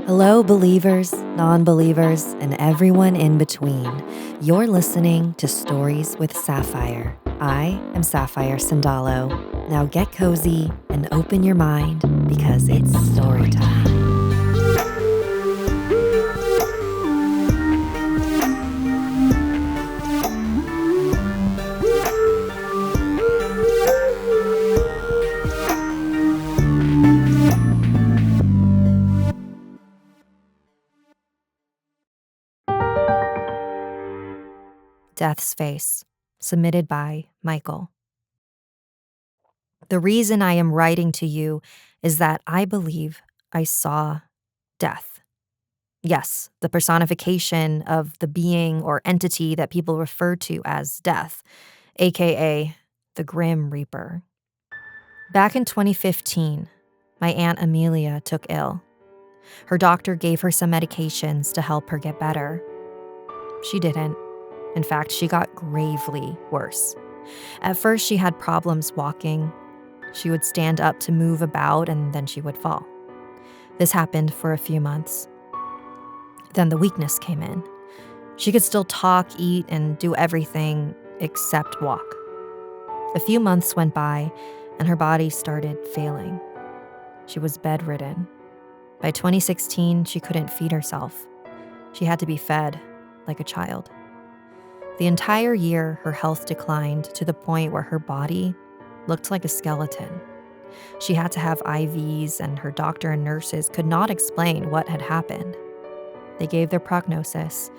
Hello, believers, non-believers, and everyone in between. You're listening to Stories with Sapphire. I am Sapphire Sandalo. Now get cozy and open your mind because it's story time. Death's Face, submitted by Michael. The reason I am writing to you is that I believe I saw death. Yes, the personification of the being or entity that people refer to as death, aka the Grim Reaper. Back in 2015, my Aunt Amelia took ill. Her doctor gave her some medications to help her get better. She didn't. In fact, she got gravely worse. At first, she had problems walking. She would stand up to move about and then she would fall. This happened for a few months. Then the weakness came in. She could still talk, eat, and do everything except walk. A few months went by and her body started failing. She was bedridden. By 2016, she couldn't feed herself. She had to be fed like a child. The entire year, her health declined to the point where her body looked like a skeleton. She had to have IVs, and her doctor and nurses could not explain what had happened. They gave their prognosis.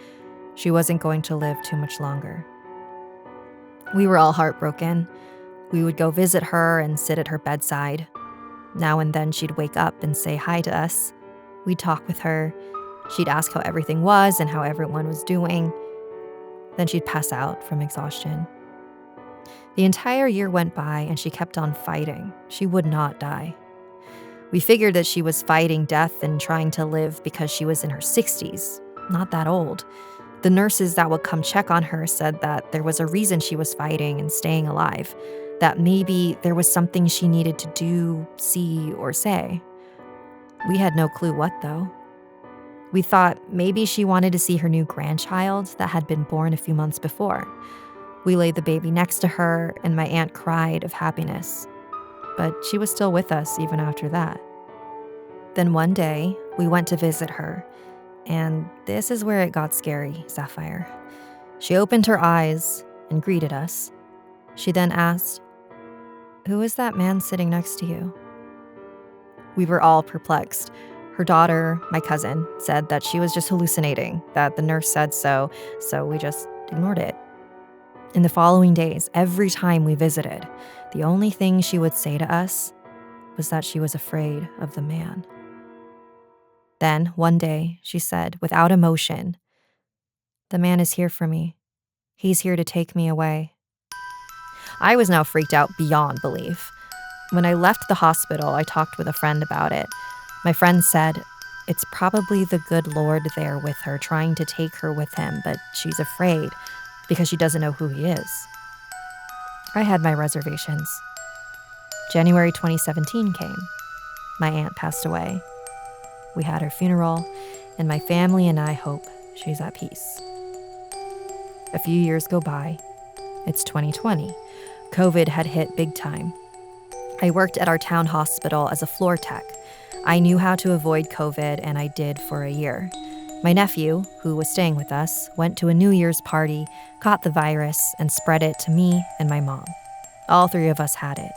She wasn't going to live too much longer. We were all heartbroken. We would go visit her and sit at her bedside. Now and then she'd wake up and say hi to us. We'd talk with her. She'd ask how everything was and how everyone was doing. Then she'd pass out from exhaustion. The entire year went by and she kept on fighting. She would not die. We figured that she was fighting death and trying to live because she was in her 60s, not that old. The nurses that would come check on her said that there was a reason she was fighting and staying alive, that maybe there was something she needed to do, see, or say. We had no clue what, though. We thought maybe she wanted to see her new grandchild that had been born a few months before. We laid the baby next to her, and my aunt cried of happiness. But she was still with us even after that. Then one day, we went to visit her, and this is where it got scary, Sapphire. She opened her eyes and greeted us. She then asked, "Who is that man sitting next to you?" We were all perplexed. Her daughter, my cousin, said that she was just hallucinating, that the nurse said so we just ignored it. In the following days, every time we visited, the only thing she would say to us was that she was afraid of the man. Then, one day, she said, without emotion, "The man is here for me. He's here to take me away." I was now freaked out beyond belief. When I left the hospital, I talked with a friend about it. My friend said, "It's probably the good Lord there with her, trying to take her with him, but she's afraid because she doesn't know who he is." I had my reservations. January 2017 came. My aunt passed away. We had her funeral, and my family and I hope she's at peace. A few years go by. It's 2020. COVID had hit big time. I worked at our town hospital as a floor tech. I knew how to avoid COVID, and I did for a year. My nephew, who was staying with us, went to a New Year's party, caught the virus, and spread it to me and my mom. All three of us had it.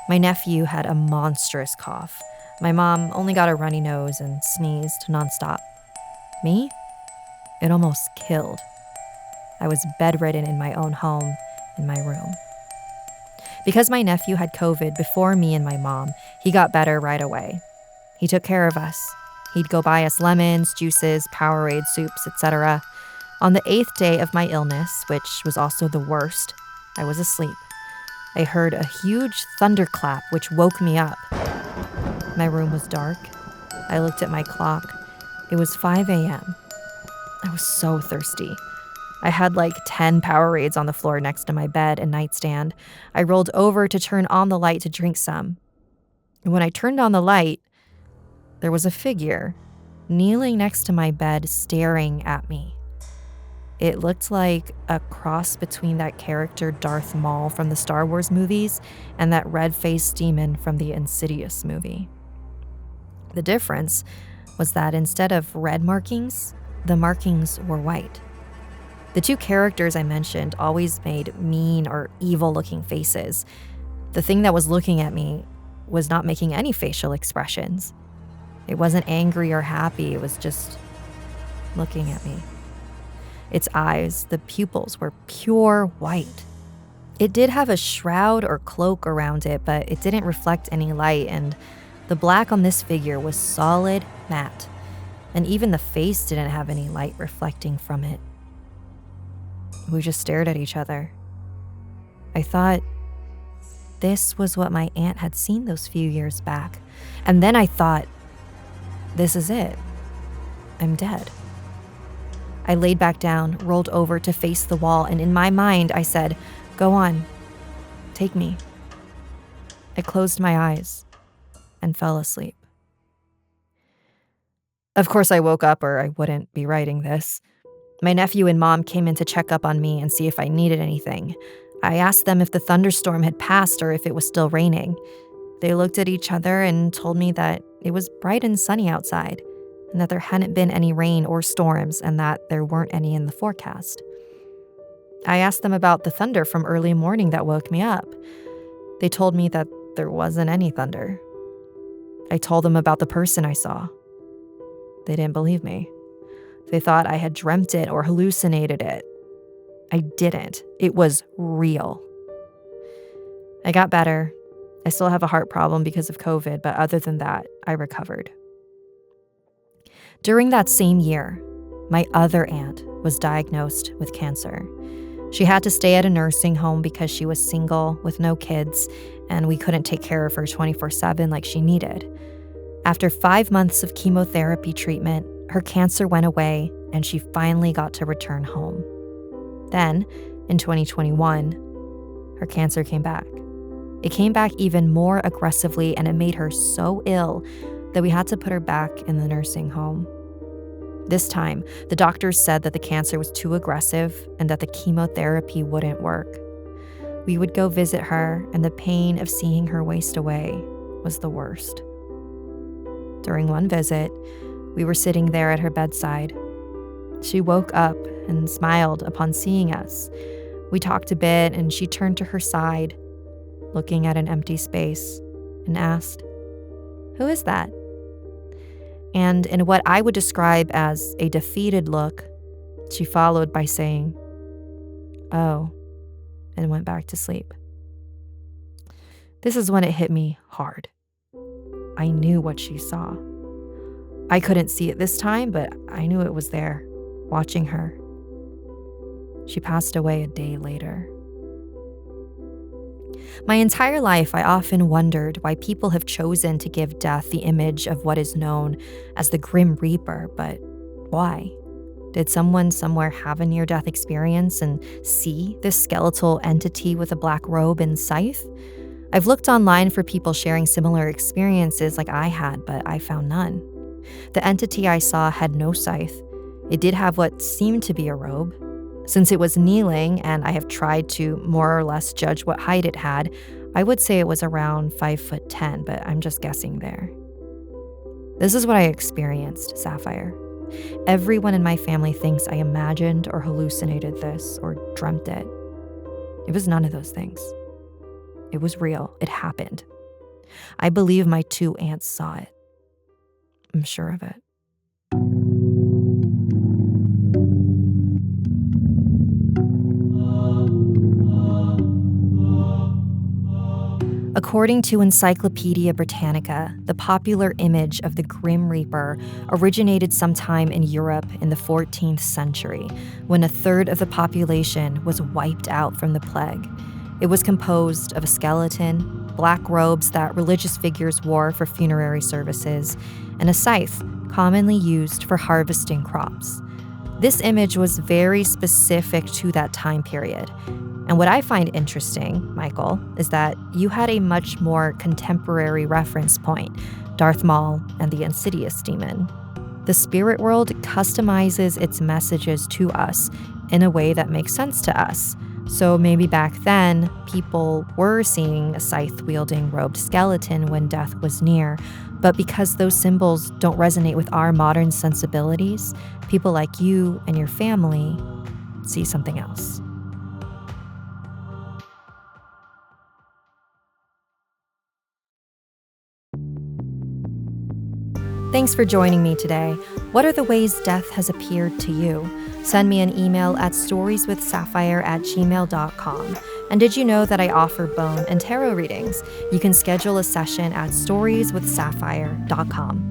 My nephew had a monstrous cough. My mom only got a runny nose and sneezed nonstop. Me? It almost killed. I was bedridden in my own home, in my room. Because my nephew had COVID before me and my mom, he got better right away. He took care of us. He'd go buy us lemons, juices, Powerade soups, etc. On the 8th day of my illness, which was also the worst, I was asleep. I heard a huge thunderclap which woke me up. My room was dark. I looked at my clock. It was 5 a.m. I was so thirsty. I had like 10 Powerades on the floor next to my bed and nightstand. I rolled over to turn on the light to drink some. And when I turned on the light, there was a figure kneeling next to my bed, staring at me. It looked like a cross between that character Darth Maul from the Star Wars movies and that red-faced demon from the Insidious movie. The difference was that instead of red markings, the markings were white. The two characters I mentioned always made mean or evil-looking faces. The thing that was looking at me was not making any facial expressions. It wasn't angry or happy, it was just looking at me. Its eyes, the pupils, were pure white. It did have a shroud or cloak around it, but it didn't reflect any light, and the black on this figure was solid matte, and even the face didn't have any light reflecting from it. We just stared at each other. I thought this was what my aunt had seen those few years back, and then I thought, this is it. I'm dead. I laid back down, rolled over to face the wall, and in my mind, I said, "Go on, take me." I closed my eyes and fell asleep. Of course, I woke up or I wouldn't be writing this. My nephew and mom came in to check up on me and see if I needed anything. I asked them if the thunderstorm had passed or if it was still raining. They looked at each other and told me that it was bright and sunny outside, and that there hadn't been any rain or storms, and that there weren't any in the forecast. I asked them about the thunder from early morning that woke me up. They told me that there wasn't any thunder. I told them about the person I saw. They didn't believe me. They thought I had dreamt it or hallucinated it. I didn't. It was real. I got better. I still have a heart problem because of COVID, but other than that, I recovered. During that same year, my other aunt was diagnosed with cancer. She had to stay at a nursing home because she was single with no kids, and we couldn't take care of her 24/7 like she needed. After 5 months of chemotherapy treatment, her cancer went away, and she finally got to return home. Then, in 2021, her cancer came back. It came back even more aggressively, and it made her so ill that we had to put her back in the nursing home. This time, the doctors said that the cancer was too aggressive and that the chemotherapy wouldn't work. We would go visit her, and the pain of seeing her waste away was the worst. During one visit, we were sitting there at her bedside. She woke up and smiled upon seeing us. We talked a bit, and she turned to her side, looking at an empty space, and asked, "Who is that?" And in what I would describe as a defeated look, she followed by saying, "Oh," and went back to sleep. This is when it hit me hard. I knew what she saw. I couldn't see it this time, but I knew it was there, watching her. She passed away a day later. My entire life, I often wondered why people have chosen to give death the image of what is known as the Grim Reaper, but why? Did someone somewhere have a near-death experience and see this skeletal entity with a black robe and scythe? I've looked online for people sharing similar experiences like I had, but I found none. The entity I saw had no scythe. It did have what seemed to be a robe. Since it was kneeling, and I have tried to more or less judge what height it had, I would say it was around 5'10", but I'm just guessing there. This is what I experienced, Sapphire. Everyone in my family thinks I imagined or hallucinated this or dreamt it. It was none of those things. It was real. It happened. I believe my two aunts saw it. I'm sure of it. According to Encyclopedia Britannica, the popular image of the Grim Reaper originated sometime in Europe in the 14th century, when a third of the population was wiped out from the plague. It was composed of a skeleton, black robes that religious figures wore for funerary services, and a scythe commonly used for harvesting crops. This image was very specific to that time period. And what I find interesting, Michael, is that you had a much more contemporary reference point, Darth Maul and the Insidious demon. the spirit world customizes its messages to us in a way that makes sense to us. So maybe back then, people were seeing a scythe-wielding robed skeleton when death was near, but because those symbols don't resonate with our modern sensibilities, people like you and your family see something else. Thanks for joining me today. What are the ways death has appeared to you? Send me an email at storieswithsapphire@gmail.com. And did you know that I offer bone and tarot readings? You can schedule a session at StoriesWithSapphire.com.